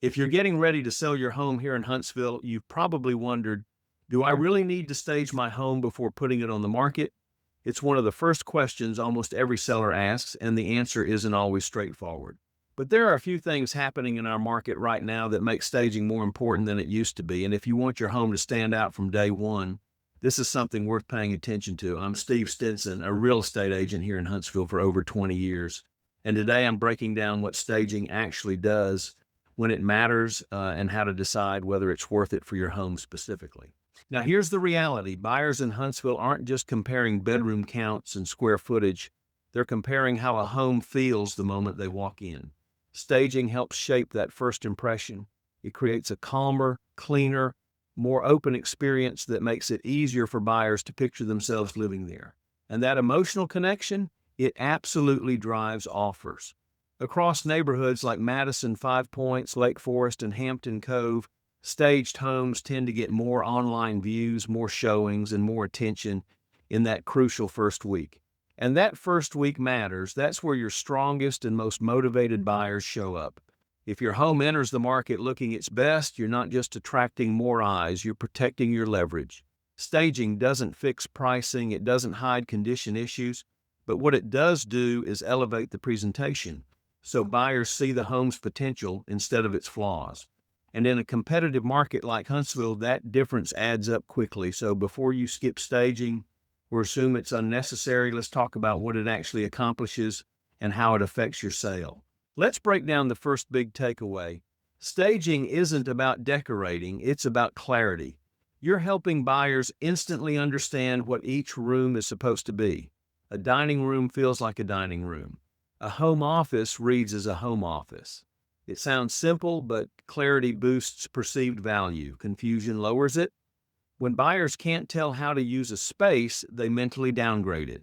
If you're getting ready to sell your home here in Huntsville, you've probably wondered, do I really need to stage my home before putting it on the market? It's one of the first questions almost every seller asks, and the answer isn't always straightforward. But there are a few things happening in our market right now that make staging more important than it used to be. And if you want your home to stand out from day one, this is something worth paying attention to. I'm Steve Stinson, a real estate agent here in Huntsville for over 20 years. And today I'm breaking down what staging actually does, when it matters, and how to decide whether it's worth it for your home specifically. Now, here's the reality. Buyers in Huntsville aren't just comparing bedroom counts and square footage. They're comparing how a home feels the moment they walk in. Staging helps shape that first impression. It creates a calmer, cleaner, more open experience that makes it easier for buyers to picture themselves living there. And that emotional connection, it absolutely drives offers. Across neighborhoods like Madison, Five Points, Lake Forest, and Hampton Cove, staged homes tend to get more online views, more showings, and more attention in that crucial first week. And that first week matters. That's where your strongest and most motivated buyers show up. If your home enters the market looking its best, you're not just attracting more eyes, you're protecting your leverage. Staging doesn't fix pricing, it doesn't hide condition issues, but what it does do is elevate the presentation, so buyers see the home's potential instead of its flaws. And in a competitive market like Huntsville, that difference adds up quickly. So before you skip staging or assume it's unnecessary, let's talk about what it actually accomplishes and how it affects your sale. Let's break down the first big takeaway. Staging isn't about decorating, it's about clarity. You're helping buyers instantly understand what each room is supposed to be. A dining room feels like a dining room. A home office reads as a home office. It sounds simple, but clarity boosts perceived value. Confusion lowers it. When buyers can't tell how to use a space, they mentally downgrade it.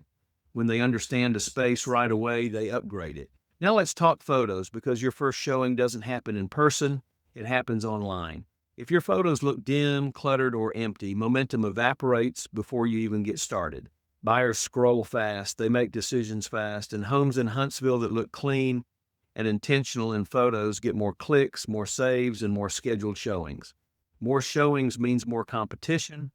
When they understand a space right away, they upgrade it. Now let's talk photos, because your first showing doesn't happen in person, it happens online. If your photos look dim, cluttered, or empty, momentum evaporates before you even get started. Buyers scroll fast, they make decisions fast, and homes in Huntsville that look clean and intentional in photos get more clicks, more saves, and more scheduled showings. More showings means more competition.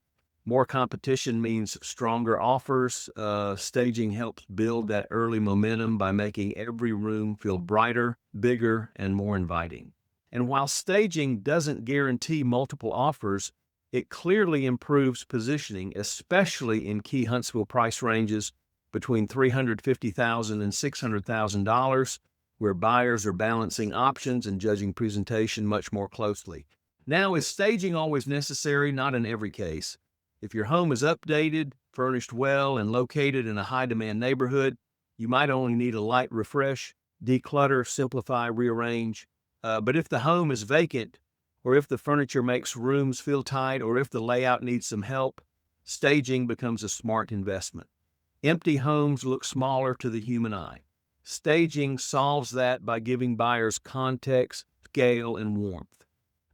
More competition means stronger offers. Staging helps build that early momentum by making every room feel brighter, bigger, and more inviting. And while staging doesn't guarantee multiple offers, it clearly improves positioning, especially in key Huntsville price ranges between $350,000 and $600,000, where buyers are balancing options and judging presentation much more closely. Now, is staging always necessary? Not in every case. If your home is updated, furnished well, and located in a high-demand neighborhood, you might only need a light refresh, declutter, simplify, rearrange. But if the home is vacant, or if the furniture makes rooms feel tight, or if the layout needs some help, staging becomes a smart investment. Empty homes look smaller to the human eye. Staging solves that by giving buyers context, scale, and warmth.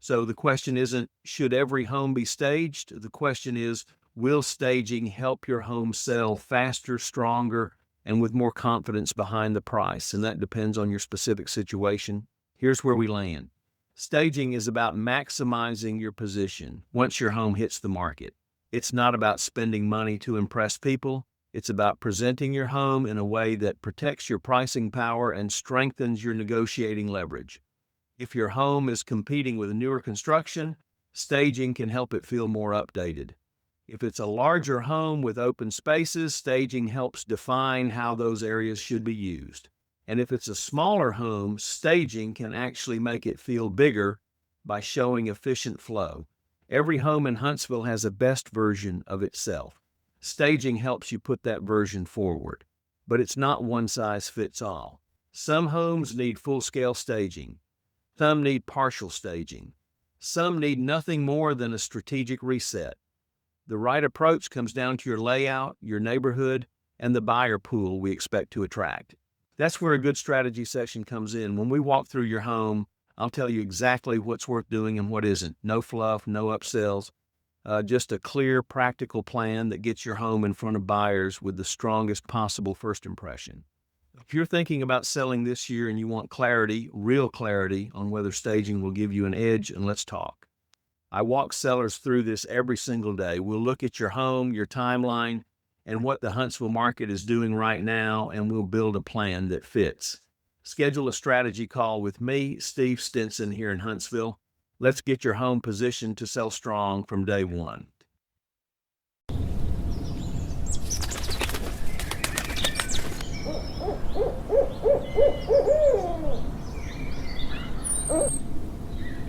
So the question isn't, should every home be staged? The question is, will staging help your home sell faster, stronger, and with more confidence behind the price? And that depends on your specific situation. Here's where we land. Staging is about maximizing your position once your home hits the market. It's not about spending money to impress people. It's about presenting your home in a way that protects your pricing power and strengthens your negotiating leverage. If your home is competing with newer construction, staging can help it feel more updated. If it's a larger home with open spaces, staging helps define how those areas should be used. And if it's a smaller home, staging can actually make it feel bigger by showing efficient flow. Every home in Huntsville has a best version of itself. Staging helps you put that version forward. But it's not one size fits all. Some homes need full-scale staging. Some need partial staging. Some need nothing more than a strategic reset. The right approach comes down to your layout, your neighborhood, and the buyer pool we expect to attract. That's where a good strategy session comes in. When we walk through your home, I'll tell you exactly what's worth doing and what isn't. No fluff, no upsells, just a clear, practical plan that gets your home in front of buyers with the strongest possible first impression. If you're thinking about selling this year and you want clarity, real clarity on whether staging will give you an edge, and let's talk. I walk sellers through this every single day. We'll look at your home, your timeline, and what the Huntsville market is doing right now, and we'll build a plan that fits. Schedule a strategy call with me, Steve Stinson, here in Huntsville. Let's get your home positioned to sell strong from day one.